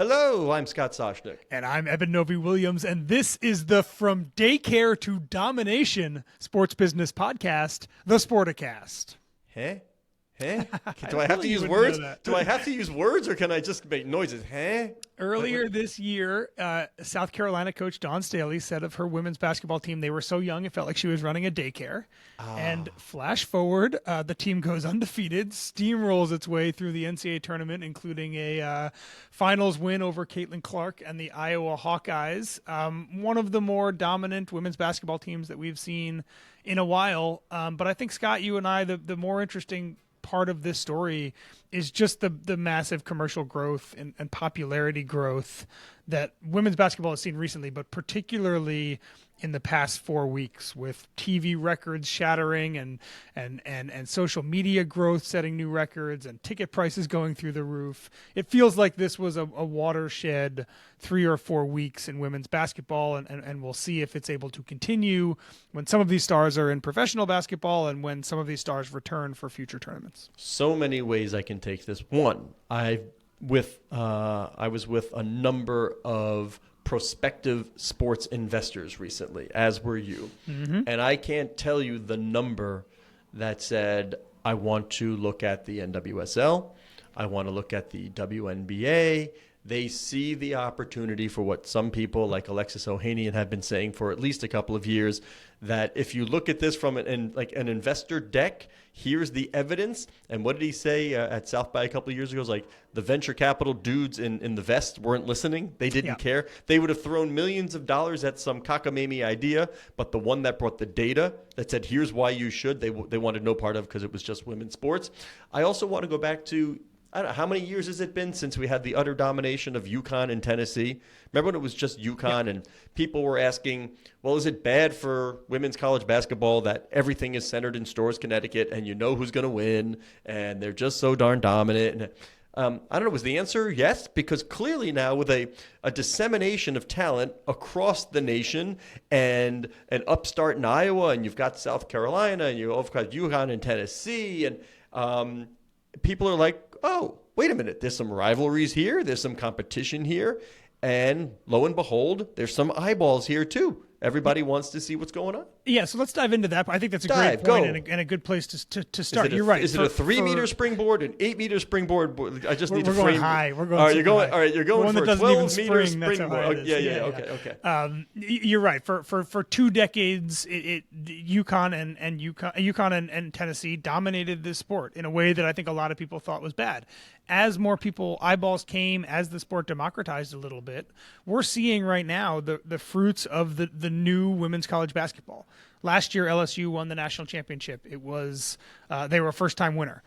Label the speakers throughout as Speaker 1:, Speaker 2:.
Speaker 1: Hello, I'm Scott Soshnick.
Speaker 2: And I'm Eben Novi-Williams, and this is the From Daycare to Domination sports business podcast, the Sporticast.
Speaker 1: Huh? Do I have to use words? Do I have to use words, or can I just make noises?
Speaker 2: Earlier this year, South Carolina coach Dawn Staley said of her women's basketball team, they were so young it felt like she was running a daycare. And flash forward, the team goes undefeated, steamrolls its way through the NCAA tournament, including a finals win over Caitlin Clark and the Iowa Hawkeyes. One of the more dominant women's basketball teams that we've seen in a while. But I think, Scott, you and I, the more interesting part of this story is just the massive commercial growth and popularity growth that women's basketball has seen recently, but particularly in the past 4 weeks, with TV records shattering and social media growth setting new records and ticket prices going through the roof. It feels like this was a watershed 3 or 4 weeks in women's basketball, and we'll see if it's able to continue when some of these stars are in professional basketball and when some of these stars return for future tournaments.
Speaker 1: So many ways I can take this. One, I was with a number of prospective sports investors recently, as were you. Mm-hmm. And I can't tell you the number that said, I want to look at the NWSL, I want to look at the WNBA. They see the opportunity for what some people like Alexis Ohanian have been saying for at least a couple of years, that if you look at this from an investor deck, here's the evidence. And what did he say at South by a couple of years ago? It was like the venture capital dudes in the vest weren't listening. They didn't care. They would have thrown millions of dollars at some cockamamie idea, but the one that brought the data that said, here's why you should, they wanted no part of, because it was just women's sports. I also want to go back to, I don't know, how many years has it been since we had the utter domination of UConn and Tennessee? Remember when it was just UConn and people were asking, well, is it bad for women's college basketball that everything is centered in Storrs, Connecticut, and you know who's going to win, and they're just so darn dominant? And I don't know, was the answer yes? Because clearly now with a dissemination of talent across the nation and an upstart in Iowa, and you've got South Carolina, and you've got UConn and Tennessee, and people are like, oh, wait a minute, there's some rivalries here, there's some competition here, and lo and behold, there's some eyeballs here too. Everybody wants to see what's going on.
Speaker 2: Yeah, so let's dive into that. I think that's a great point and a good place to start. You're right.
Speaker 1: Is it a 3-meter springboard, an 8-meter springboard? I just need to frame.
Speaker 2: We're going high. We're going.
Speaker 1: All right, you're going for a 12-meter
Speaker 2: springboard.
Speaker 1: Yeah. Okay.
Speaker 2: You're right. For 2 decades, UConn and Tennessee dominated this sport in a way that I think a lot of people thought was bad. As more eyeballs came, as the sport democratized a little bit, we're seeing right now the fruits of the new women's college basketball. Last year, LSU won the national championship. It was they were a first-time winner.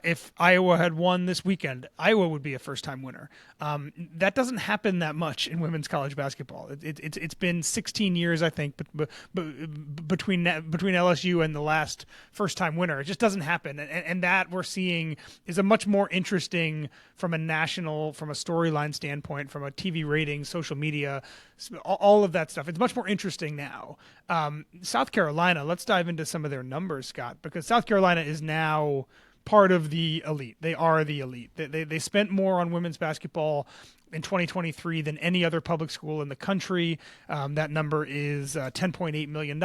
Speaker 2: If Iowa had won this weekend, Iowa would be a first-time winner. That doesn't happen that much in women's college basketball. It's been 16 years, I think, between LSU and the last first-time winner. It just doesn't happen, and that we're seeing is a much more interesting from a storyline standpoint, from a TV rating, social media, all of that stuff. It's much more interesting now. South Carolina, let's dive into some of their numbers, Scott, because South Carolina is now part of the elite. They are the elite. They spent more on women's basketball in 2023 than any other public school in the country. That number is $10.8 million.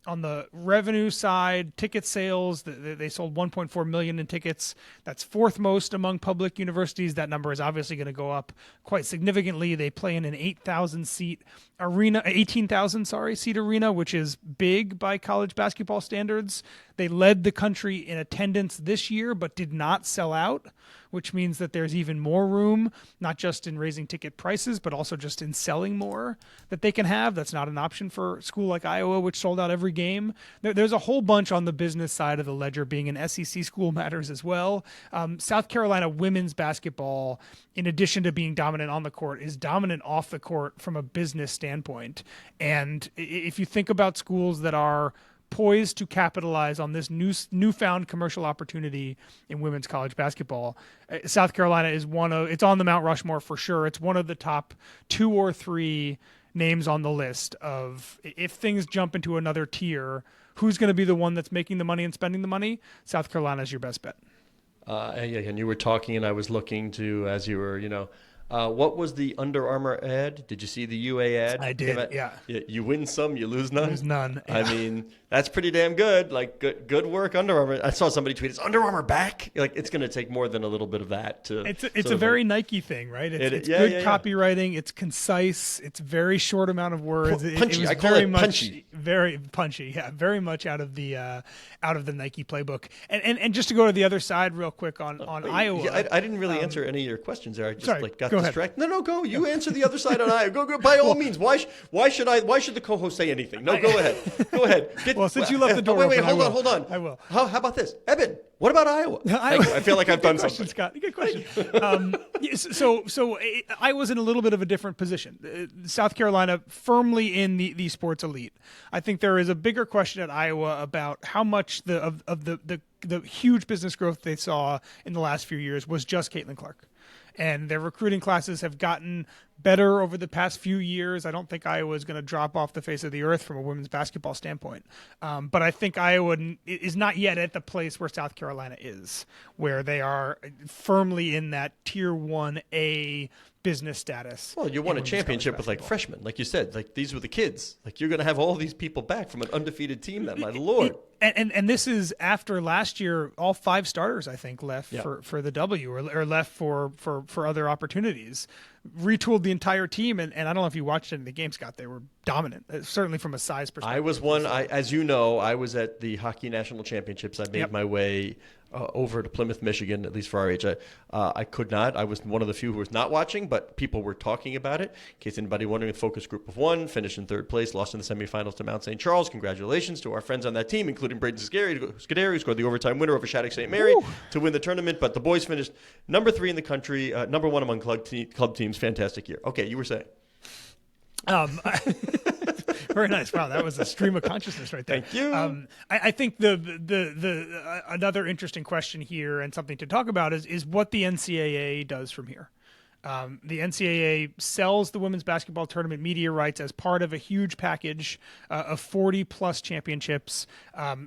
Speaker 2: On the revenue side, ticket sales, they sold $1.4 million in tickets. That's fourth most among public universities. That number is obviously going to go up quite significantly. They play in an 18,000 seat arena, which is big by college basketball standards. They led the country in attendance this year, but did not sell out, which means that there's even more room, not just in raising ticket prices, but also just in selling more that they can have. That's not an option for a school like Iowa, which sold out every game. There's a whole bunch on the business side of the ledger. Being an SEC school matters as well. South Carolina women's basketball, in addition to being dominant on the court, is dominant off the court from a business standpoint. And if you think about schools that are poised to capitalize on this newfound commercial opportunity in women's college basketball, South Carolina is it's on the Mount Rushmore for sure. It's one of the top 2 or 3 names on the list of, if things jump into another tier, who's going to be the one that's making the money and spending the money? South Carolina is your best bet.
Speaker 1: And you were talking, and I was looking to, as you were, What was the Under Armour ad? Did you see the UA ad?
Speaker 2: I did, yeah.
Speaker 1: You win some, you lose none.
Speaker 2: Lose none. Yeah.
Speaker 1: I mean, that's pretty damn good. Like, good work, Under Armour. I saw somebody tweet, "Is Under Armour back?" Like, it's going to take more than a little bit of that to.
Speaker 2: It's a very Nike thing, right? It's good copywriting. It's concise. It's very short amount of words.
Speaker 1: Punchy.
Speaker 2: It was
Speaker 1: I call
Speaker 2: very
Speaker 1: it
Speaker 2: much,
Speaker 1: punchy.
Speaker 2: Very punchy. Yeah, very much out of the Nike playbook. And just to go to the other side real quick on Iowa.
Speaker 1: Yeah, I didn't really answer any of your questions there. I just got
Speaker 2: go
Speaker 1: distracted. No, go. You answer the other side on Iowa. Go. By all means. Why should the co-host say anything? No, go ahead. Go ahead.
Speaker 2: Since you left the door.
Speaker 1: Wait.
Speaker 2: Open,
Speaker 1: Hold on.
Speaker 2: I will.
Speaker 1: How about this, Eben? What about Iowa? I feel like I've done something.
Speaker 2: Scott. Good question. So I was in a little bit of a different position. South Carolina firmly in the sports elite. I think there is a bigger question at Iowa about how much of the huge business growth they saw in the last few years was just Caitlin Clark. And their recruiting classes have gotten better over the past few years. I don't think Iowa is going to drop off the face of the earth from a women's basketball standpoint. But I think Iowa is not yet at the place where South Carolina is, where they are firmly in that Tier 1A business status.
Speaker 1: Well, you won a championship with freshmen, like you said. Like, these were the kids. Like, you're going to have all these people back from an undefeated team. That, my lord.
Speaker 2: And this is after last year, all 5 starters, I think, left for the W or left for other opportunities. Retooled the entire team, and I don't know if you watched any of the game, Scott. They were dominant, certainly from a size perspective.
Speaker 1: I was one. As you know, I was at the Hockey National Championships. I made my way over to Plymouth, Michigan, at least for our age. I could not. I was one of the few who was not watching, but people were talking about it. In case anybody wondering, the focus group of 1 finished in 3rd place, lost in the semifinals to Mount St. Charles. Congratulations to our friends on that team, including Braden Scuderi, who scored the overtime winner over Shattuck St. Mary to win the tournament. But the boys finished number 3 in the country, number 1 among club teams. Fantastic year. Okay, you were saying.
Speaker 2: Very nice. Wow, that was a stream of consciousness right there.
Speaker 1: Thank you.
Speaker 2: I think the another interesting question here and something to talk about is what the NCAA does from here. The NCAA sells the women's basketball tournament media rights as part of a huge package of 40-plus championships.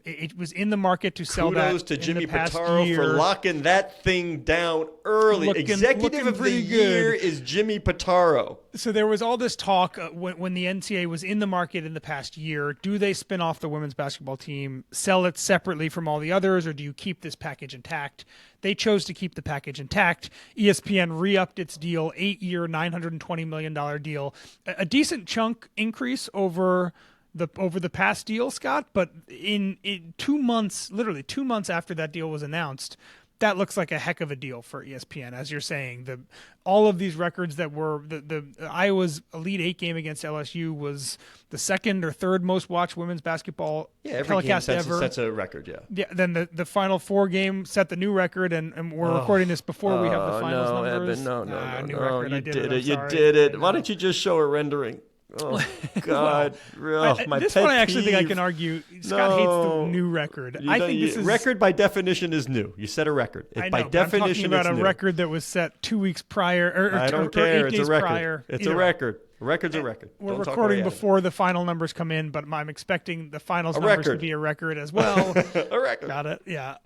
Speaker 2: It was in the market to sell that.
Speaker 1: Kudos to Jimmy Pitaro for locking that thing down early. Executive of the year is Jimmy Pitaro.
Speaker 2: So there was all this talk when the NCAA was in the market in the past year. Do they spin off the women's basketball team, sell it separately from all the others, or do you keep this package intact? They chose to keep the package intact. ESPN re-upped its deal, 8-year, $920 million deal. A decent chunk increase over the past deal, Scott, but in 2 months, literally 2 months after that deal was announced, that looks like a heck of a deal for ESPN. As you're saying, all of these records that were the Iowa's Elite 8 game against LSU was the 2nd or 3rd most watched women's basketball telecast ever.
Speaker 1: That's a record,
Speaker 2: Yeah. Then the Final Four game set the new record, and we're recording this before we have the finals numbers.
Speaker 1: Eben, no.
Speaker 2: Record.
Speaker 1: You did it. You did it. Why don't you just show a rendering? Oh, God.
Speaker 2: This one I actually think I can argue. Scott hates the new record. I think this is
Speaker 1: record by definition is new. You set a record.
Speaker 2: By definition, I'm talking about a record that was set 2 weeks prior.
Speaker 1: I don't care.
Speaker 2: It's a record. Prior.
Speaker 1: It's a record. A record's a record.
Speaker 2: We're recording before the final numbers come in, but I'm expecting the finals numbers to be a record as well.
Speaker 1: A record.
Speaker 2: Got it. Yeah.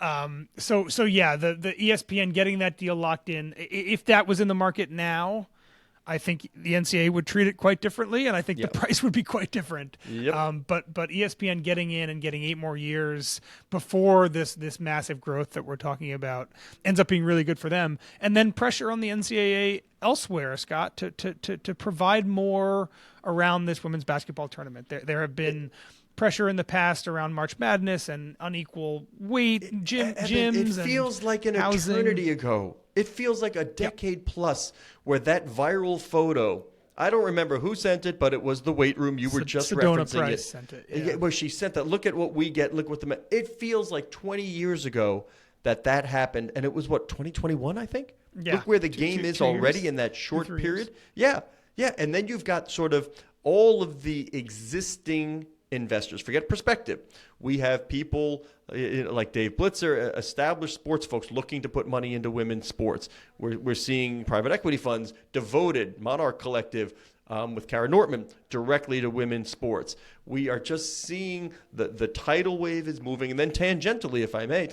Speaker 2: So yeah, the ESPN getting that deal locked in. If that was in the market now, I think the NCAA would treat it quite differently, and I think the price would be quite different.
Speaker 1: Yep.
Speaker 2: But ESPN getting in and getting 8 more years before this massive growth that we're talking about ends up being really good for them. And then pressure on the NCAA elsewhere, Scott, to provide more around this women's basketball tournament. There have been pressure in the past around March Madness and unequal weight gyms.
Speaker 1: It feels like an eternity ago. It feels like a decade plus where that viral photo, I don't remember who sent it, but it was the weight room. You were just
Speaker 2: Sedona
Speaker 1: referencing
Speaker 2: Price
Speaker 1: it.
Speaker 2: Sent it. Yeah.
Speaker 1: Where she sent that. Look at what we get. Look what it feels like 20 years ago that happened. And it was 2021, I think?
Speaker 2: Yeah.
Speaker 1: Look where the game is already in that short period. Yeah. Yeah. And then you've got sort of all of the existing investors. Forget perspective. We have people like Dave Blitzer, established sports folks looking to put money into women's sports. We're seeing private equity funds devoted, Monarch Collective with Kara Nortman, directly to women's sports. We are just seeing the tidal wave is moving. And then tangentially, if I may,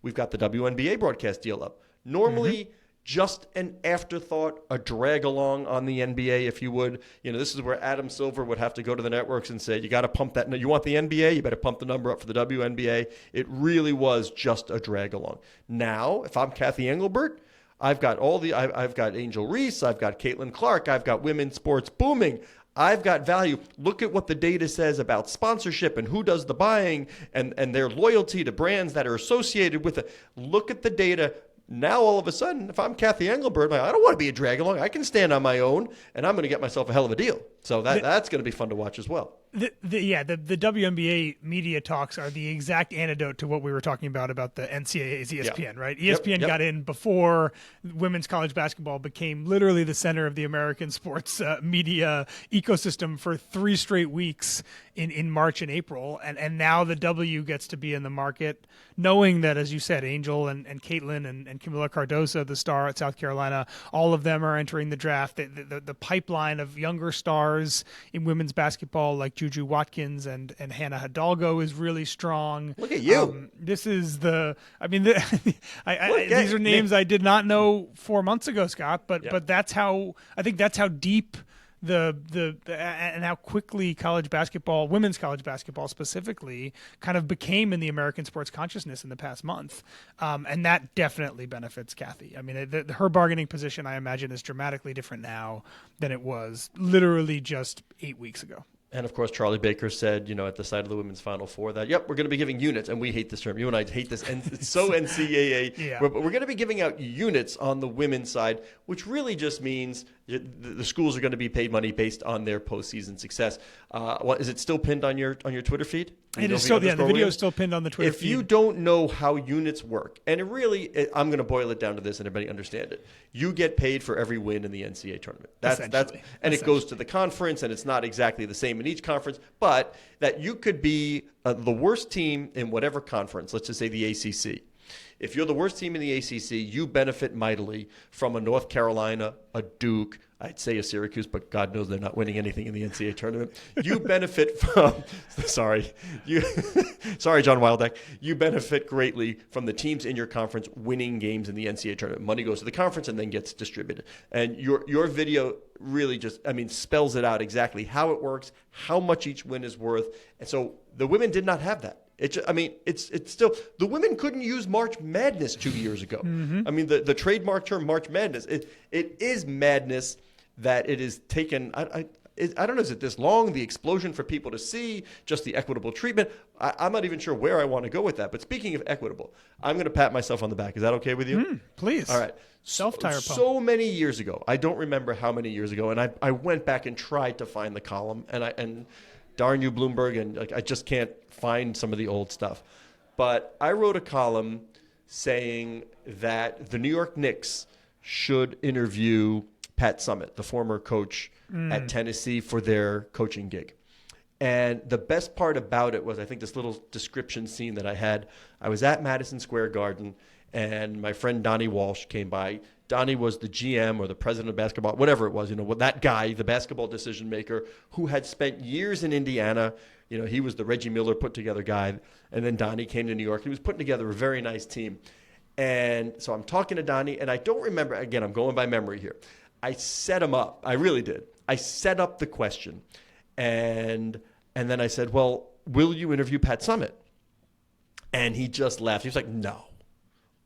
Speaker 1: we've got the WNBA broadcast deal up. Normally, just an afterthought, a drag along on the NBA, if you would. This is where Adam Silver would have to go to the networks and say, you got to pump that. You want the NBA? You better pump the number up for the WNBA. It really was just a drag along. Now, if I'm Kathy Engelbert, I've got I've got Angel Reese, I've got Caitlin Clark, I've got women's sports booming. I've got value. Look at what the data says about sponsorship and who does the buying and their loyalty to brands that are associated with it. Look at the data. Now, all of a sudden, if I'm Kathy Engelbert, I don't want to be a drag along. I can stand on my own, and I'm going to get myself a hell of a deal. So that's going to be fun to watch as well.
Speaker 2: The WNBA media talks are the exact antidote to what we were talking about the NCAA's ESPN, right? ESPN got in before women's college basketball became literally the center of the American sports media ecosystem for 3 straight weeks in March and April. And now the W gets to be in the market, knowing that, as you said, Angel and Caitlin and Camila Cardoso, the star at South Carolina, all of them are entering the draft. The pipeline of younger stars in women's basketball like Juju Watkins and Hannah Hidalgo is really strong.
Speaker 1: Look at you.
Speaker 2: This is these are names I did not know 4 months ago, Scott, but that's how deep and how quickly college basketball, women's college basketball specifically, kind of became in the American sports consciousness in the past month. And that definitely benefits Kathy. I mean, her bargaining position, I imagine, is dramatically different now than it was literally just 8 weeks ago.
Speaker 1: And, of course, Charlie Baker said, at the side of the Women's Final Four that, we're going to be giving units. And we hate this term. You and I hate this. And it's so NCAA.
Speaker 2: Yeah.
Speaker 1: But we're going to be giving out units on the women's side, which really just means the schools are going to be paid money based on their postseason success. Is it still pinned on your Twitter feed?
Speaker 2: It is still, the video is still pinned on the Twitter feed.
Speaker 1: If you don't know how units work, and I'm going to boil it down to this and everybody understand it. You get paid for every win in the NCAA tournament. It goes to the conference, and it's not exactly the same in each conference, but that you could be the worst team in whatever conference, let's just say the ACC. If you're the worst team in the ACC, you benefit mightily from a North Carolina, a Duke, I'd say a Syracuse, but God knows they're not winning anything in the NCAA tournament. You benefit from, sorry, John Wildeck. You benefit greatly from the teams in your conference winning games in the NCAA tournament. Money goes to the conference and then gets distributed. And your video really just, spells it out exactly how it works, how much each win is worth. And so the women did not have that. It's still, the women couldn't use March Madness 2 years ago. Mm-hmm. The trademark term March Madness, it is madness that it is taken. I don't know, is it this long, the explosion for people to see, just the equitable treatment? I'm not even sure where I want to go with that. But speaking of equitable, I'm going to pat myself on the back. Is that okay with you?
Speaker 2: Please.
Speaker 1: All right.
Speaker 2: Self-tire pump.
Speaker 1: So many years ago, I don't remember how many years ago, and I went back and tried to find the column, and darn you, Bloomberg, and I just can't find some of the old stuff. But I wrote a column saying that the New York Knicks should interview Pat Summitt, the former coach at Tennessee, for their coaching gig. And the best part about it was, I think, this little description scene that I had. I was at Madison Square Garden, and my friend Donnie Walsh came by. Donnie was the GM or the president of basketball, whatever it was, that guy, the basketball decision maker, who had spent years in Indiana. He was the Reggie Miller put together guy. And then Donnie came to New York. He was putting together a very nice team. And so I'm talking to Donnie, and I don't remember, again, I'm going by memory here. I set him up. I really did. I set up the question. And then I said, well, will you interview Pat Summitt? And he just laughed. He was like, no.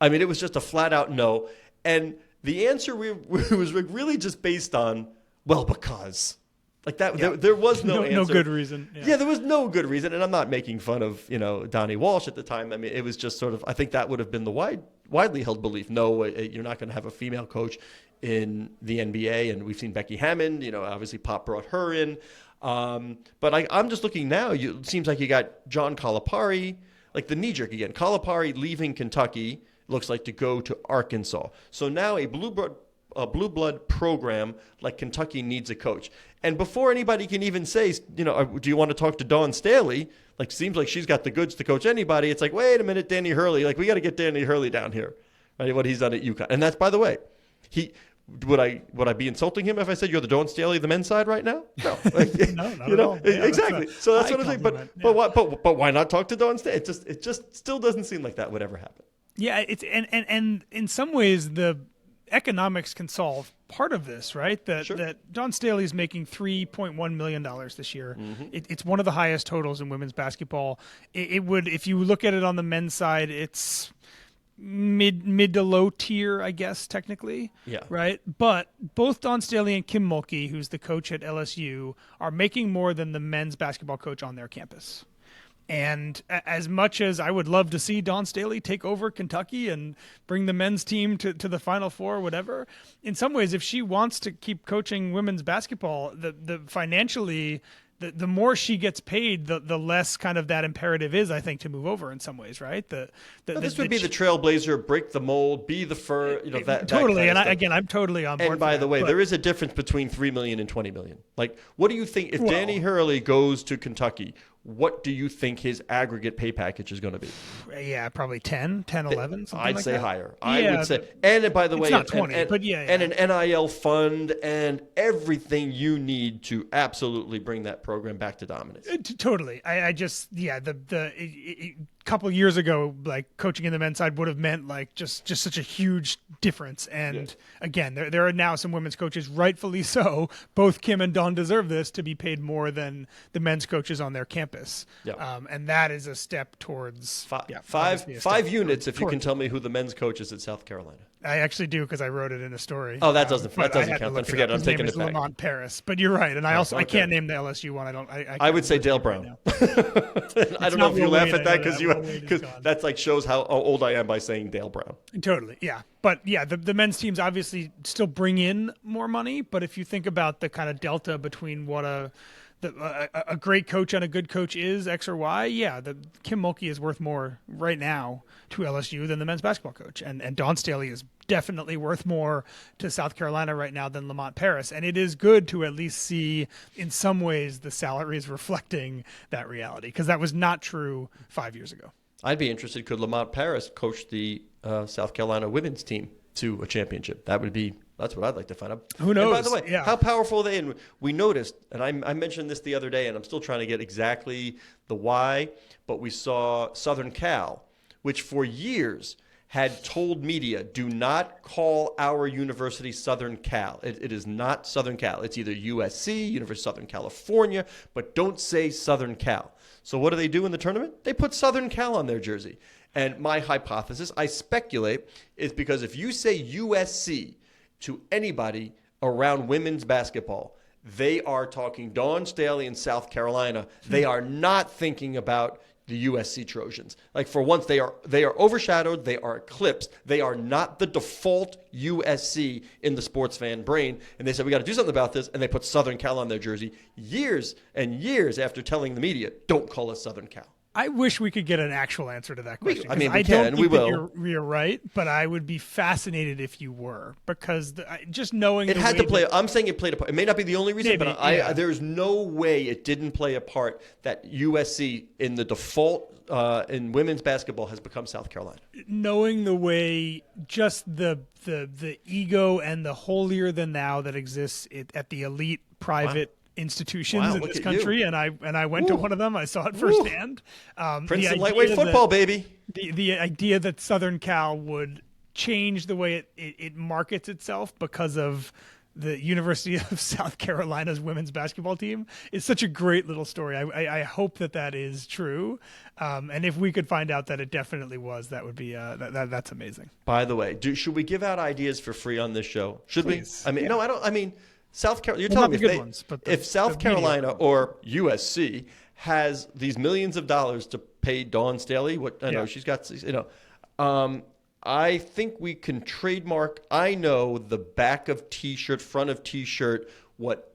Speaker 1: It was just a flat out no. And the answer was really just based on, well, because. Like that, there was no answer.
Speaker 2: No good reason.
Speaker 1: Yeah, there was no good reason. And I'm not making fun of, Donnie Walsh at the time. It was just sort of, I think that would have been the widely held belief. No, you're not going to have a female coach in the NBA. And we've seen Becky Hammond, obviously Pop brought her in. But I'm just looking now. It seems like you got John Calipari, like the knee jerk again. Calipari leaving Kentucky, looks like, to go to Arkansas. So now a blue blood program like Kentucky needs a coach. And before anybody can even say, do you want to talk to Dawn Staley? Like, seems like she's got the goods to coach anybody. It's like, wait a minute, Danny Hurley. Like, we got to get Danny Hurley down here. Right? What he's done at UConn. And that's, by the way, would I be insulting him if I said you're the Dawn Staley of the men's side right now? No.
Speaker 2: No, not at all. Yeah,
Speaker 1: exactly. So that's what I'm saying. But why not talk to Dawn Staley? It just still doesn't seem like that would ever happen.
Speaker 2: Yeah, it's and in some ways the economics can solve part of this, right? That
Speaker 1: Sure.
Speaker 2: that Dawn Staley's making $3.1 million this year.
Speaker 1: Mm-hmm.
Speaker 2: It's one of the highest totals in women's basketball. It would, if you look at it on the men's side, it's mid to low tier, I guess, technically.
Speaker 1: Yeah.
Speaker 2: Right. But both Dawn Staley and Kim Mulkey, who's the coach at LSU, are making more than the men's basketball coach on their campus. And as much as I would love to see Dawn Staley take over Kentucky and bring the men's team to the Final Four or whatever, in some ways, if she wants to keep coaching women's basketball, the financially, the more she gets paid, the less kind of that imperative is, I think, to move over in some ways, right?
Speaker 1: This would be the trailblazer, break the mold, be the that
Speaker 2: totally.
Speaker 1: That
Speaker 2: And I'm totally on board.
Speaker 1: And by the way,
Speaker 2: but
Speaker 1: there is a difference between $3 million and $20 million. Like, what do you think if Danny Hurley goes to Kentucky? What do you think his aggregate pay package is going to be?
Speaker 2: Yeah, probably 10, 11.
Speaker 1: I'd
Speaker 2: like
Speaker 1: say
Speaker 2: that.
Speaker 1: higher.
Speaker 2: Yeah,
Speaker 1: I would say, and by the way,
Speaker 2: it's not 20, but yeah,
Speaker 1: and an NIL fund and everything you need to absolutely bring that program back to dominance.
Speaker 2: Totally. I just couple years ago, like coaching in the men's side would have meant like just such a huge difference. And again, there are now some women's coaches, rightfully so. Both Kim and Dawn deserve this to be paid more than the men's coaches on their campus.
Speaker 1: Yeah.
Speaker 2: And that is a step towards
Speaker 1: five units. If you can tell me who the men's coach is at South Carolina.
Speaker 2: I actually do because I wrote it in a story.
Speaker 1: Oh, that doesn't count. Then forget it. I'm
Speaker 2: His
Speaker 1: taking
Speaker 2: name
Speaker 1: it
Speaker 2: is
Speaker 1: back.
Speaker 2: Lamont Paris, but you're right, and I can't name the LSU one. I
Speaker 1: would say Dale Brown. I don't know if you laugh at that because that's like shows how old I am by saying Dale Brown.
Speaker 2: Totally, yeah. But yeah, the men's teams obviously still bring in more money, but if you think about the kind of delta between what a great coach and a good coach is, X or Y, yeah, Kim Mulkey is worth more right now to LSU than the men's basketball coach. And Dawn Staley is definitely worth more to South Carolina right now than Lamont Paris. And it is good to at least see in some ways the salaries reflecting that reality, because that was not true 5 years ago.
Speaker 1: I'd be interested, could Lamont Paris coach the South Carolina women's team to a championship? That's what I'd like to find out.
Speaker 2: Who knows?
Speaker 1: And by the way, how powerful are they? And we noticed, and I mentioned this the other day, and I'm still trying to get exactly the why, but we saw Southern Cal, which for years had told media, do not call our university Southern Cal. It is not Southern Cal. It's either USC, University of Southern California, but don't say Southern Cal. So what do they do in the tournament? They put Southern Cal on their jersey. And my hypothesis, I speculate, is because if you say USC to anybody around women's basketball, they are talking Dawn Staley in South Carolina. They are not thinking about the USC Trojans. Like, for once, they are overshadowed. They are eclipsed. They are not the default USC in the sports fan brain. And they said, we got to do something about this. And they put Southern Cal on their jersey years and years after telling the media, don't call us Southern Cal.
Speaker 2: I wish we could get an actual answer to that question.
Speaker 1: We
Speaker 2: I
Speaker 1: can.
Speaker 2: Don't think
Speaker 1: we will.
Speaker 2: That you're right, but I would be fascinated if you were, because just knowing
Speaker 1: it had to play. I'm saying it played a part. It may not be the only reason,
Speaker 2: maybe,
Speaker 1: but there's no way it didn't play a part that USC in the default in women's basketball has become South Carolina.
Speaker 2: Knowing the way, just the ego and the holier than thou that exists at the elite private institutions in this country, and I went to one of them. I saw it firsthand.
Speaker 1: Princeton lightweight football, baby.
Speaker 2: The idea that Southern Cal would change the way it markets itself because of the University of South Carolina's women's basketball team is such a great little story. I hope that is true, and if we could find out that it definitely was, that would be that's amazing.
Speaker 1: By the way, should we give out ideas for free on this show? Should
Speaker 2: Please.
Speaker 1: we? I mean, no, I don't. I mean, South Carolina. You're telling me if South Carolina or USC has these millions of dollars to pay Dawn Staley, what I know she's got, I think we can trademark. I know the back of T-shirt, front of T-shirt, what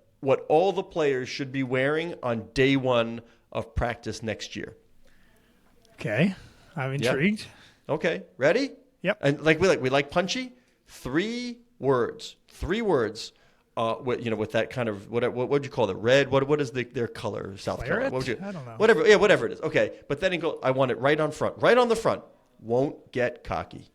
Speaker 1: all the players should be wearing on day one of practice next year.
Speaker 2: Okay, I'm intrigued.
Speaker 1: Yep. Okay, ready?
Speaker 2: Yep.
Speaker 1: And we like punchy. 3 words. With that kind of what would you call it? Red. What is their color? South Carolina. What would you?
Speaker 2: I don't know.
Speaker 1: Whatever. Yeah, whatever it is. Okay, but then I want it right on front. Right on the front. Won't get cocky.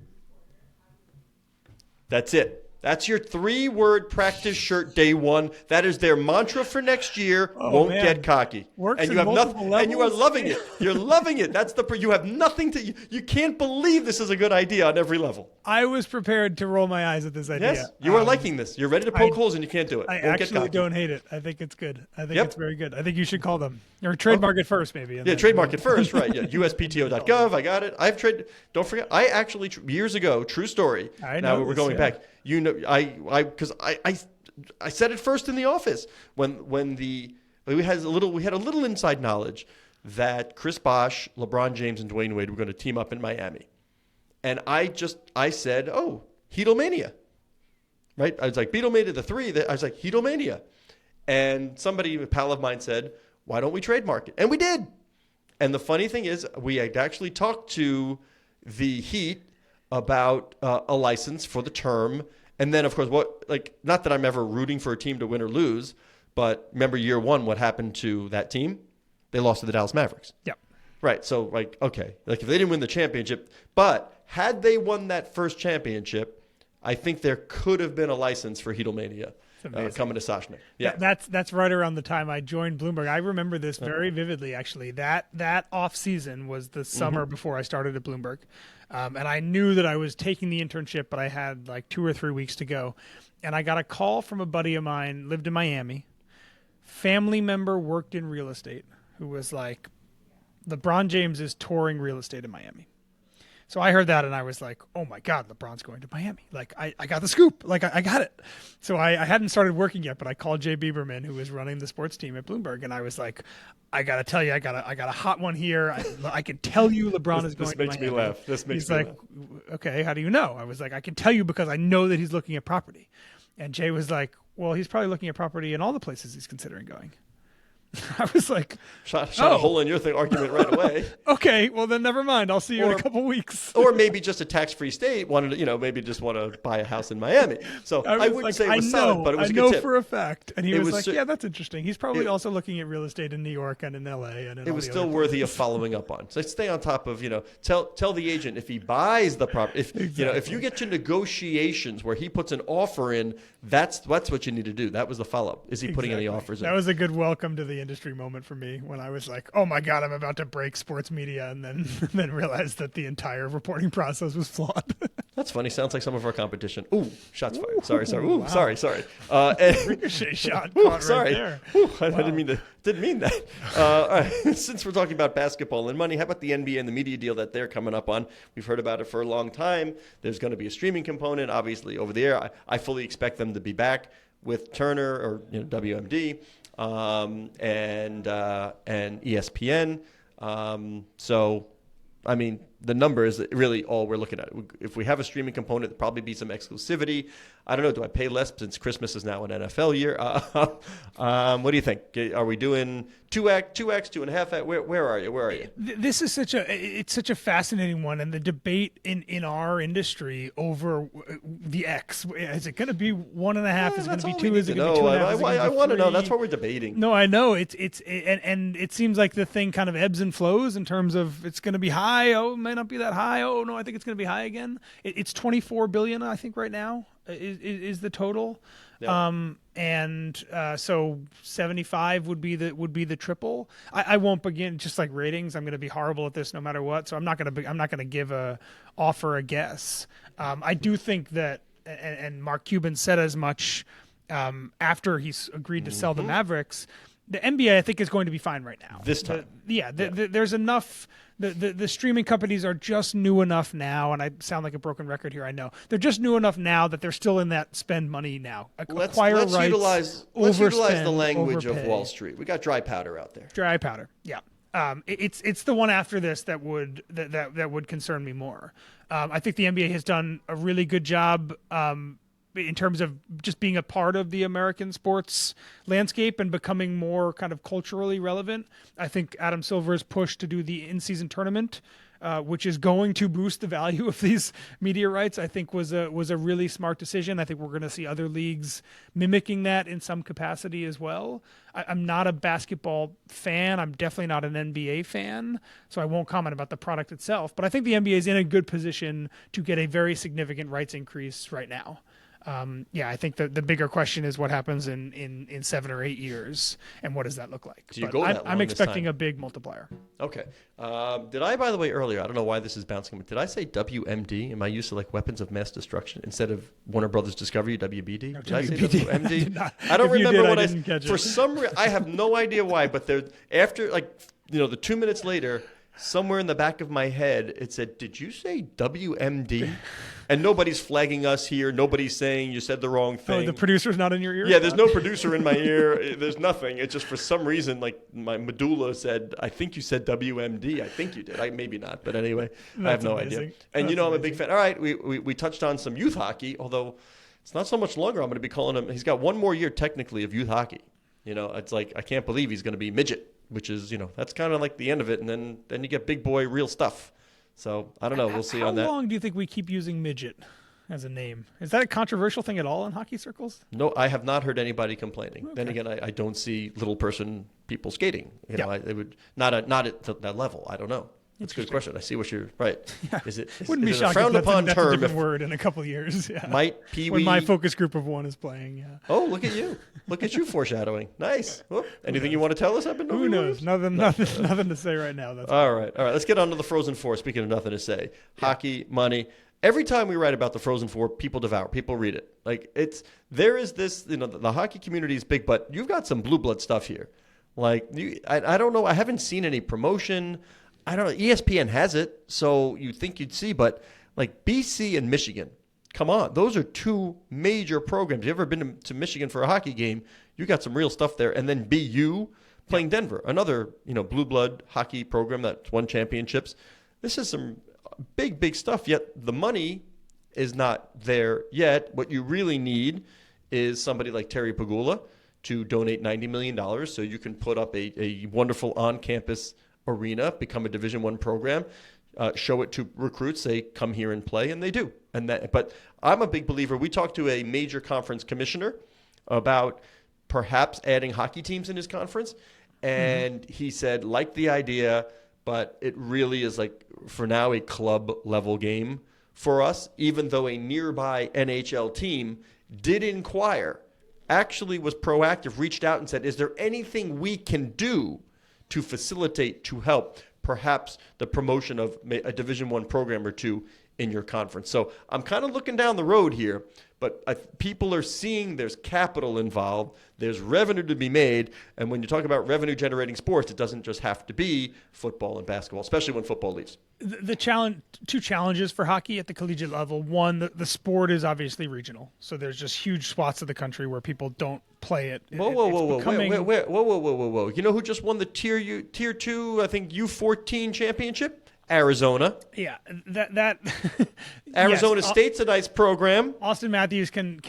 Speaker 1: That's it. That's your 3-word practice shirt day one. That is their mantra for next year. Won't get cocky.
Speaker 2: Works
Speaker 1: and you have nothing, and you are loving it. You're loving it. That's you have nothing to. You can't believe this is a good idea on every level.
Speaker 2: I was prepared to roll my eyes at this idea.
Speaker 1: Yes, you are liking this. You're ready to poke holes and you can't do it.
Speaker 2: I
Speaker 1: Won't
Speaker 2: actually don't hate it. I think it's good. I think it's very good. I think you should call them or trademark it first, maybe.
Speaker 1: Yeah, trademark it first, right? Yeah, USPTO.gov. I got it. I've traded. Don't forget, I actually years ago. True story. Now we're going back. You know, because I said it first in the office when we had a little inside knowledge that Chris Bosh, LeBron James, and Dwayne Wade were going to team up in Miami, and I said, oh, Heatlemania, right? I was like Beatlemania, the 3. I was like Heatlemania, and somebody, a pal of mine, said, why don't we trademark it? And we did. And the funny thing is, we had actually talked to the Heat about a license for the term. And then, of course, not that I'm ever rooting for a team to win or lose, but remember year one, what happened to that team? They lost to the Dallas Mavericks.
Speaker 2: Yep.
Speaker 1: Right. So, okay. If they didn't win the championship, but had they won that first championship, I think there could have been a license for Heatlemania coming to Soshnik. Yeah.
Speaker 2: That's right around the time I joined Bloomberg. I remember this very vividly, actually. That off season was the summer before I started at Bloomberg. And I knew that I was taking the internship, but I had 2 or 3 weeks to go. And I got a call from a buddy of mine, lived in Miami, family member worked in real estate, who was like, LeBron James is touring real estate in Miami. So I heard that and I was like, oh my God, LeBron's going to Miami. I got the scoop. I got it. So I hadn't started working yet, but I called Jay Bieberman, who was running the sports team at Bloomberg. And I was like, I got to tell you, I got a hot one here. I can tell you LeBron is going to Miami.
Speaker 1: This makes me laugh. He's
Speaker 2: like, okay, how do you know? I was like, I can tell you because I know that he's looking at property. And Jay was like, well, he's probably looking at property in all the places he's considering going. I was like,
Speaker 1: shot a hole in your argument right away.
Speaker 2: Okay, well then never mind. I'll see you in a couple weeks.
Speaker 1: Or maybe just a tax-free state wanted to, maybe just want to buy a house in Miami. So I wouldn't say it was solid, but it was a good tip.
Speaker 2: I know for a fact. And he was like, yeah, that's interesting. He's probably also looking at real estate in New York and in LA and in
Speaker 1: it was still worthy of following up on. So stay on top of, tell the agent if he buys the property. If you get to negotiations where he puts an offer in, that's what you need to do. That was the follow-up. Is he putting any offers in?
Speaker 2: That was a good welcome to the industry moment for me when I was like, oh my God, I'm about to break sports media, and then realized that the entire reporting process was flawed.
Speaker 1: That's funny. Sounds like some of our competition. Ooh, shots fired. Sorry. Ooh, wow. Sorry.
Speaker 2: Ricochet shot caught
Speaker 1: sorry.
Speaker 2: Right there.
Speaker 1: Ooh, I didn't mean that. All right. Since we're talking about basketball and money, how about the NBA and the media deal that they're coming up on? We've heard about it for a long time. There's going to be a streaming component, obviously, over the air. I fully expect them to be back with Turner or WMD. And ESPN. So, I mean, the number is really all we're looking at. If we have a streaming component, there'll probably be some exclusivity. I don't know. Do I pay less since Christmas is now an NFL year? What do you think? Are we doing 2x, 2.5x? Where are you?
Speaker 2: This is such a fascinating one, and the debate in our industry over the X. Is it going to be 1.5? Is it going to be 2? Is it going to be 2.5?
Speaker 1: I want to know. That's what we're debating.
Speaker 2: No, I know. And it seems like the thing kind of ebbs and flows in terms of it's going to be high. Oh, it might not be that high. Oh no, I think it's going to be high again. It's $24 billion, I think, right now. Is the total, so 75 would be the triple. I won't begin just like ratings. I'm going to be horrible at this no matter what. So I'm not going to give a guess. I do think that, and Mark Cuban said as much after he's agreed to sell the Mavericks. The NBA, I think, is going to be fine right now.
Speaker 1: This time.
Speaker 2: There's enough. The streaming companies are just new enough now, and I sound like a broken record here, I know. They're just new enough now that they're still in that spend money now.
Speaker 1: Let's utilize the language of Wall Street. We got dry powder out there.
Speaker 2: Dry powder, yeah. It's the one after this that would concern me more. I think the NBA has done a really good job in terms of just being a part of the American sports landscape and becoming more kind of culturally relevant. I think Adam Silver's push to do the in-season tournament, which is going to boost the value of these media rights, I think was a really smart decision. I think we're going to see other leagues mimicking that in some capacity as well. I'm not a basketball fan. I'm definitely not an NBA fan, so I won't comment about the product itself. But I think the NBA is in a good position to get a very significant rights increase right now. I think the bigger question is what happens in 7 or 8 years, and what does that look like?
Speaker 1: Do you go that long
Speaker 2: I'm
Speaker 1: this
Speaker 2: expecting
Speaker 1: time?
Speaker 2: a big multiplier.
Speaker 1: Okay. Did I, by the way, earlier, I don't know why this is bouncing, but did I say WMD? Am I used to like weapons of mass destruction instead of Warner Brothers Discovery, WBD?
Speaker 2: No,
Speaker 1: Did I say
Speaker 2: WBD.
Speaker 1: WMD?
Speaker 2: I
Speaker 1: don't remember what
Speaker 2: I didn't catch it.
Speaker 1: For some reason, I have no idea why, but there, after the 2 minutes later, somewhere in the back of my head, it said, "Did you say WMD?" And nobody's flagging us here. Nobody's saying you said the wrong thing.
Speaker 2: Oh, the producer's not in your ear?
Speaker 1: Yeah, there's no producer in my ear. There's nothing. It's just for some reason, like my medulla said, "I think you said WMD." I think you did. Maybe not. But anyway, I have no idea. And I'm a big fan. All right, we touched on some youth hockey, although it's not so much longer. I'm going to be calling him. He's got one more year technically of youth hockey. It's like I can't believe he's going to be midget, which is, that's kind of like the end of it. And then you get big boy real stuff. So I don't know. We'll see on that.
Speaker 2: How long do you think we keep using midget as a name? Is that a controversial thing at all in hockey circles?
Speaker 1: No, I have not heard anybody complaining. Okay. Then again, I don't see little person people skating. It would not at that level. I don't know. That's a good question. I see what you're right.
Speaker 2: Yeah.
Speaker 1: Is it
Speaker 2: Wouldn't be
Speaker 1: a
Speaker 2: shocked
Speaker 1: frowned
Speaker 2: if
Speaker 1: upon
Speaker 2: that's a
Speaker 1: term?
Speaker 2: different word in a couple of years. Yeah.
Speaker 1: Might Pee Wee
Speaker 2: when my focus group of one is playing. Yeah.
Speaker 1: Oh, look at you! Look at you foreshadowing. Nice. Whoop. Anything you want to tell us?
Speaker 2: Who knows? Nothing to say right now. That's
Speaker 1: all right. Let's get on to the Frozen Four. Speaking of nothing to say, hockey, money. Every time we write about the Frozen Four, people devour. People read it. There is this. The hockey community is big, but you've got some blue blood stuff here. I don't know. I haven't seen any promotion. I don't know. ESPN has it, so you'd think you'd see, but BC and Michigan, come on. Those are two major programs. You ever been to Michigan for a hockey game? You got some real stuff there. And then BU playing Denver, another, blue blood hockey program that's won championships. This is some big, big stuff, yet the money is not there yet. What you really need is somebody like Terry Pagula to donate $90 million so you can put up a wonderful on-campus arena, become a Division I program, show it to recruits, say, come here and play, and they do. But I'm a big believer. We talked to a major conference commissioner about perhaps adding hockey teams in his conference, and he said, like the idea, but it really is for now, a club-level game for us, even though a nearby NHL team did inquire, actually was proactive, reached out and said, is there anything we can do to facilitate, to help, perhaps the promotion of a Division I program or two in your conference? So I'm kind of looking down the road here, but people are seeing there's capital involved, there's revenue to be made, and when you talk about revenue-generating sports, it doesn't just have to be football and basketball, especially when football leaves.
Speaker 2: Two challenges for hockey at the collegiate level. One, the sport is obviously regional, so there's just huge swaths of the country where people don't play it.
Speaker 1: Whoa. You know who just won the Tier 2, I think, U14 championship? Arizona.
Speaker 2: Yeah, that
Speaker 1: Arizona
Speaker 2: yes,
Speaker 1: State's a nice program.
Speaker 2: Austin Matthews can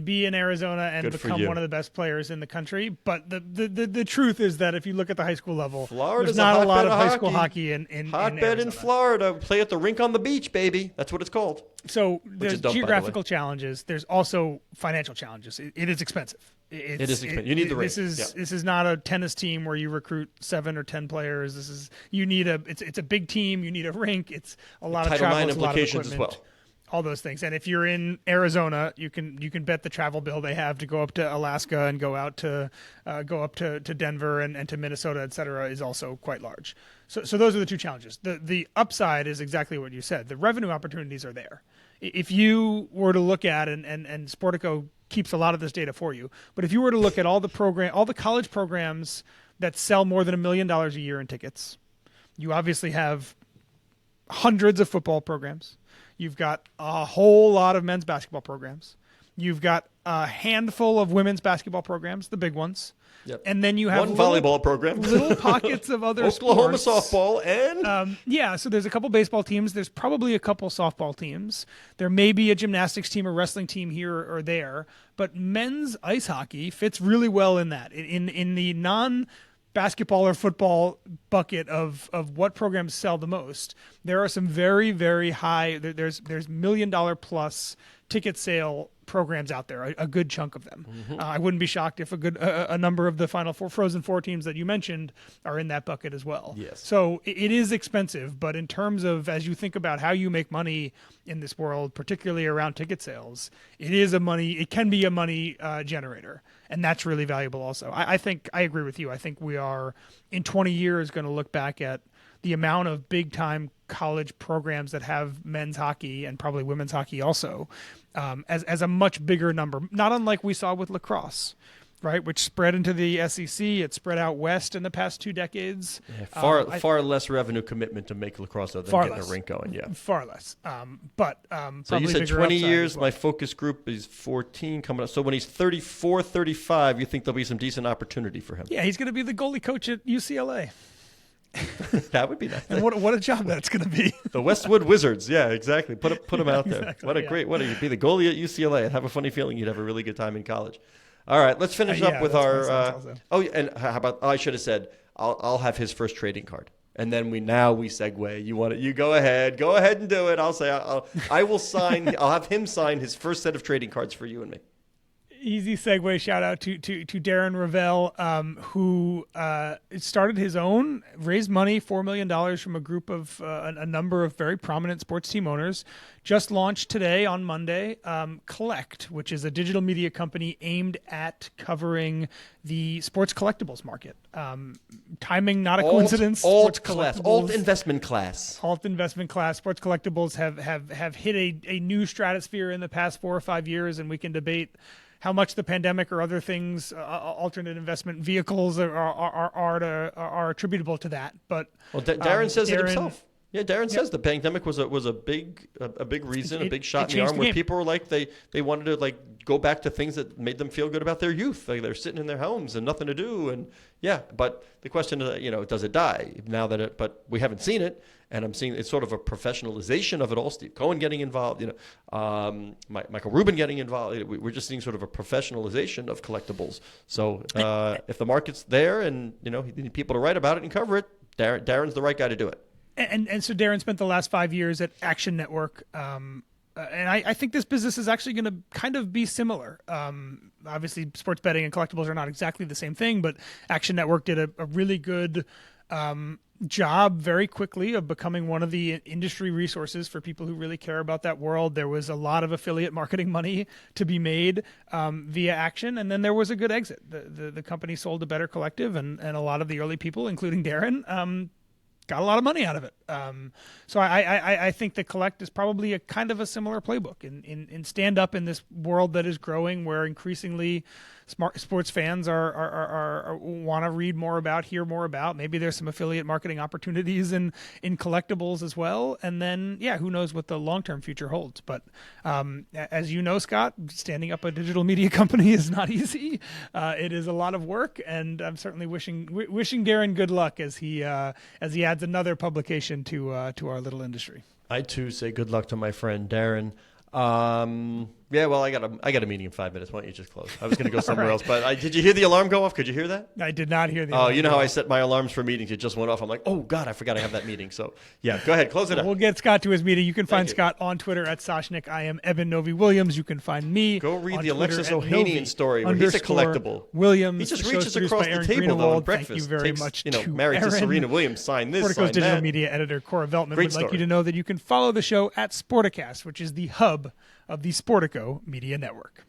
Speaker 2: be in Arizona and become one of the best players in the country. But the truth is that if you look at the high school level,
Speaker 1: Florida's
Speaker 2: there's not a lot of high
Speaker 1: hockey.
Speaker 2: school hockey in
Speaker 1: Hotbed in Florida. Play at the rink on the beach, baby. That's what it's called.
Speaker 2: So there's geographical challenges. There's also financial challenges. It is expensive.
Speaker 1: It is expensive. You need the rink.
Speaker 2: This is not a tennis team where you recruit 7 or 10 players. It's a big team. You need a rink. It's a lot of travel.
Speaker 1: Title IX implications as well.
Speaker 2: All those things. And if you're in Arizona, you can bet the travel bill they have to go up to Alaska and go up to Denver and to Minnesota, et cetera, is also quite large. So those are the two challenges. The upside is exactly what you said. The revenue opportunities are there. If you were to look at and Sportico keeps a lot of this data for you, but if you were to look at all the college programs that sell more than $1 million a year in tickets, you obviously have hundreds of football programs. You've got a whole lot of men's basketball programs. You've got a handful of women's basketball programs, the big ones.
Speaker 1: Yep.
Speaker 2: And then you have
Speaker 1: one volleyball program,
Speaker 2: little pockets of other
Speaker 1: Oklahoma
Speaker 2: sports.
Speaker 1: softball, and
Speaker 2: so there's a couple baseball teams. There's probably a couple softball teams. There may be a gymnastics team or wrestling team here or there, but men's ice hockey fits really well in that. In the non-basketball or football bucket of what programs sell the most, there are some very, very high. There's $1 million plus ticket sale programs out there, a good chunk of them. I wouldn't be shocked if a number of the Final Four Frozen Four teams that you mentioned are in that bucket as well.
Speaker 1: Yes.
Speaker 2: So it is expensive, but in terms of, as you think about how you make money in this world, particularly around ticket sales, it can be a money generator, and that's really valuable also. I think I agree with you. I think we are in 20 years going to look back at the amount of big-time college programs that have men's hockey and probably women's hockey also as a much bigger number, not unlike we saw with lacrosse, right, which spread into the SEC. It spread out west in the past 2 decades.
Speaker 1: Yeah, far less revenue commitment to make lacrosse than getting a rink going, yeah.
Speaker 2: Far less.
Speaker 1: So you said 20 years, my focus group is 14 coming up. So when he's 34, 35, you think there'll be some decent opportunity for him?
Speaker 2: Yeah, he's going to be the goalie coach at UCLA.
Speaker 1: That would be nice.
Speaker 2: And what a job that's going to be.
Speaker 1: The Westwood Wizards. Yeah, exactly. Put him out there.
Speaker 2: Exactly,
Speaker 1: You'd be the goalie at UCLA. I have a funny feeling you'd have a really good time in college. All right, let's finish up with our. And how about? I should have said I'll have his first trading card, and then we segue. You want it? You go ahead and do it. I'll say I will sign. I'll have him sign his first set of trading cards for you and me.
Speaker 2: Easy segue. Shout out to Darren Ravel, who started his own, raised money, $4 million from a group of a number of very prominent sports team owners. Just launched today on Monday, Collect, which is a digital media company aimed at covering the sports collectibles market. Timing, not a coincidence.
Speaker 1: Alt investment class.
Speaker 2: Alt investment class. Sports collectibles have hit a new stratosphere in the past 4 or 5 years, and we can debate how much the pandemic or other things, alternate investment vehicles are attributable to that. But
Speaker 1: Darren says it himself. Yeah, Darren says the pandemic was a big reason, a big shot in the arm, where people were like they wanted to go back to things that made them feel good about their youth. Like they're sitting in their homes and nothing to do, and but the question is, does it die now that but we haven't seen it, and I'm seeing it's sort of a professionalization of it all. Steve Cohen getting involved, Michael Rubin getting involved. We're just seeing sort of a professionalization of collectibles. So if the market's there and you need people to write about it and cover it, Darren's the right guy to do it.
Speaker 2: And so Darren spent the last 5 years at Action Network, and I think this business is actually going to kind of be similar. Obviously, sports betting and collectibles are not exactly the same thing, but Action Network did a really good job very quickly of becoming one of the industry resources for people who really care about that world. There was a lot of affiliate marketing money to be made via Action, and then there was a good exit. The company sold to Better Collective, and a lot of the early people, including Darren, got a lot of money out of it. So I think the Collect is probably a kind of a similar playbook in stand up in this world that is growing, where increasingly sports fans are want to read more about, hear more about. Maybe there's some affiliate marketing opportunities in collectibles as well. And then, who knows what the long-term future holds. But as you know, Scott, standing up a digital media company is not easy. It is a lot of work, and I'm certainly wishing Darren good luck as he adds another publication to our little industry.
Speaker 1: I too say good luck to my friend Darren. I got a meeting in 5 minutes. Why don't you just close? I was going to go somewhere else, but did you hear the alarm go off? Could you hear that?
Speaker 2: I did not hear the alarm.
Speaker 1: Oh, you know how I set my alarms for meetings? It just went off. I'm like, oh God, I forgot I have that meeting. So go ahead, close it up.
Speaker 2: We'll get Scott to his meeting. You can find Scott on Twitter at Soshnick. I am Eben Novi Williams. You can find me.
Speaker 1: Go read the Alexis Ohanian story where he's a collectible.
Speaker 2: Williams.
Speaker 1: He just reaches across the table though at breakfast.
Speaker 2: Thank you very much.
Speaker 1: Married to Serena Williams. Sign this.
Speaker 2: Sportico's digital media editor Cora Veltman would like you to know that you can follow the show at Sporticast, which is the hub of the Sportico Media Network.